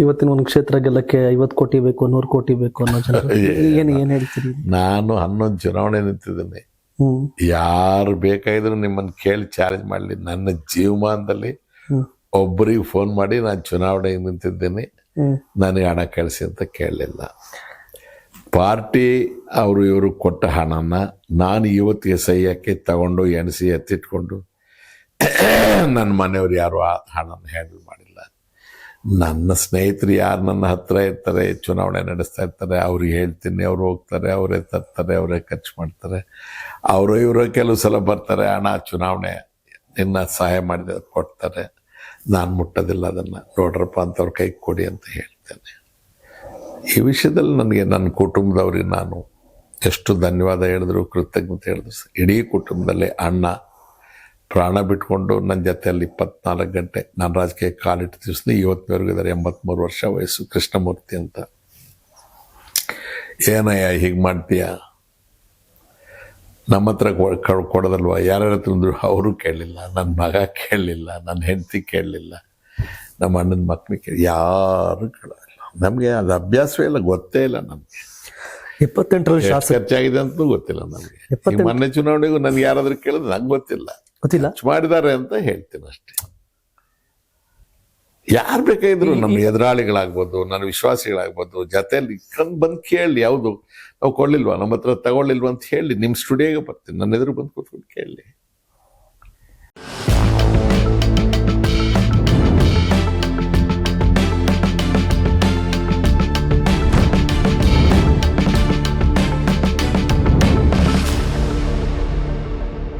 ಇವತ್ತಿನ ಒಂದು ಕ್ಷೇತ್ರ ಗೆಲ್ಲಕ್ಕೆ 50 ಕೋಟಿ ಬೇಕು, 100 ಕೋಟಿ ಬೇಕು ಅನ್ನೋ ಜನ ಏನ್ ಹೇಳ್ತೀರಿ? ನಾನು 11 ಚುನಾವಣೆ ನಿಂತಿದ್ದೇನೆ. ಹ್ಮ್ ಯಾರು ಬೇಕಾದ್ರೂ ನಿಮ್ಮನ್ನು ಕೇಳಿ ಚಾಲೆಂಜ್ ಮಾಡಲಿ. ನನ್ನ ಜೀವಮಾನದಲ್ಲಿ ಒಬ್ಬರಿಗೆ ಫೋನ್ ಮಾಡಿ ನಾನು ಚುನಾವಣೆಗೆ ನಿಂತಿದ್ದೇನೆ, ನನಗೆ ಹಣ ಕಳಿಸಿ ಅಂತ ಕೇಳಲಿಲ್ಲ. ಪಾರ್ಟಿ ಅವರು ಇವರು ಕೊಟ್ಟ ಹಣನ ನಾನು ಇವತ್ತಿಗೆ ಸಹಿ ಹಾಕಿ ತಗೊಂಡು ಎಣಿಸಿ ಎತ್ತಿಟ್ಕೊಂಡು ನನ್ನ ಮನೆಯವರು ಯಾರು ಆ ಹಣನ ಹ್ಯಾಂಡಲ್ ಮಾಡಿಲ್ಲ. ನನ್ನ ಸ್ನೇಹಿತರು ಯಾರು ನನ್ನ ಹತ್ರ ಇರ್ತಾರೆ, ಚುನಾವಣೆ ನಡೆಸ್ತಾ ಇರ್ತಾರೆ, ಅವ್ರಿಗೆ ಹೇಳ್ತೀನಿ, ಅವ್ರು ಹೋಗ್ತಾರೆ, ಅವರೇ ತರ್ತಾರೆ, ಅವರೇ ಖರ್ಚು ಮಾಡ್ತಾರೆ. ಅವರು ಇವರು ಕೆಲವು ಸಲ ಬರ್ತಾರೆ, ಹಣ ಚುನಾವಣೆ ನಿನ್ನ ಸಹಾಯ ಮಾಡಿದ ಕೊಡ್ತಾರೆ. ನಾನು ಮುಟ್ಟೋದಿಲ್ಲ ಅದನ್ನು. ನೋಡ್ರಪ್ಪ ಅಂತವ್ರ ಕೈಗೆ ಕೊಡಿ ಅಂತ ಹೇಳ್ತೇನೆ. ಈ ವಿಷಯದಲ್ಲಿ ನನಗೆ ನನ್ನ ಕುಟುಂಬದವ್ರಿಗೆ ನಾನು ಎಷ್ಟು ಧನ್ಯವಾದ ಹೇಳಿದ್ರು, ಕೃತಜ್ಞತೆ ಹೇಳಿದ್ರು. ಇಡೀ ಕುಟುಂಬದಲ್ಲಿ ಅಣ್ಣ ಪ್ರಾಣ ಬಿಟ್ಕೊಂಡು ನನ್ನ ಜೊತೆಯಲ್ಲಿ 24 ಗಂಟೆ ನಾನು ರಾಜಕೀಯ ಕಾಲಿಟ್ಟು ದಿವಸ ಇವತ್ತಿನವರೆಗೂ ಇದ್ದಾರೆ. 83 ವರ್ಷ ವಯಸ್ಸು. ಕೃಷ್ಣಮೂರ್ತಿ ಅಂತ. ಏನಯ್ಯ ಹೀಗೆ ಮಾಡ್ತೀಯ, ನಮ್ಮ ಹತ್ರ ಕೊಡೋದಲ್ವ? ಯಾರ್ಯಾರ ತಂದ್ರು ಅವರು ಕೇಳಲಿಲ್ಲ, ನನ್ನ ಮಗ ಕೇಳಲಿಲ್ಲ, ನನ್ನ ಹೆಂಡತಿ ಕೇಳಲಿಲ್ಲ, ನಮ್ಮ ಅಣ್ಣನ ಮಕ್ಕಳು ಯಾರು ಕೇಳೋದಿಲ್ಲ. ನಮಗೆ ಅದು ಅಭ್ಯಾಸವೇ ಇಲ್ಲ, ಗೊತ್ತೇ ಇಲ್ಲ. ನಮಗೆ 78ರಲ್ಲಿ ಖರ್ಚಾಗಿದೆ ಅಂತೂ ಗೊತ್ತಿಲ್ಲ ನಮಗೆ. ಮೊನ್ನೆ ಚುನಾವಣೆಗೂ ನನ್ಗೆ ಯಾರಾದ್ರೂ ಕೇಳಿದ್ರೆ ನಂಗೆ ಗೊತ್ತಿಲ್ಲ, ಖರ್ಚು ಮಾಡಿದ್ದಾರೆ ಅಂತ ಹೇಳ್ತೀನಿ ಅಷ್ಟೇ. ಯಾರು ಬೇಕಾದ್ರು ನಮ್ಮ ಎದುರಾಳಿಗಳಾಗ್ಬೋದು, ನನ್ನ ವಿಶ್ವಾಸಿಗಳಾಗ್ಬೋದು, ಜೊತೆಯಲ್ಲಿ ಬಂದು ಕೇಳಿ, ಯಾವುದು ನಾವು ಕೊಡ್ಲಿಲ್ವಾ, ನಮ್ಮ ಹತ್ರ ತಗೊಳ್ಳಿಲ್ವಾ ಅಂತ ಹೇಳಿ, ನಿಮ್ಮ ಸ್ಟುಡಿಯೋಗೆ ಬರ್ತೀನಿ, ನನ್ನ ಎದುರು ಬಂದು ಕೂತ್ಕೊಂಡು ಕೇಳಿ.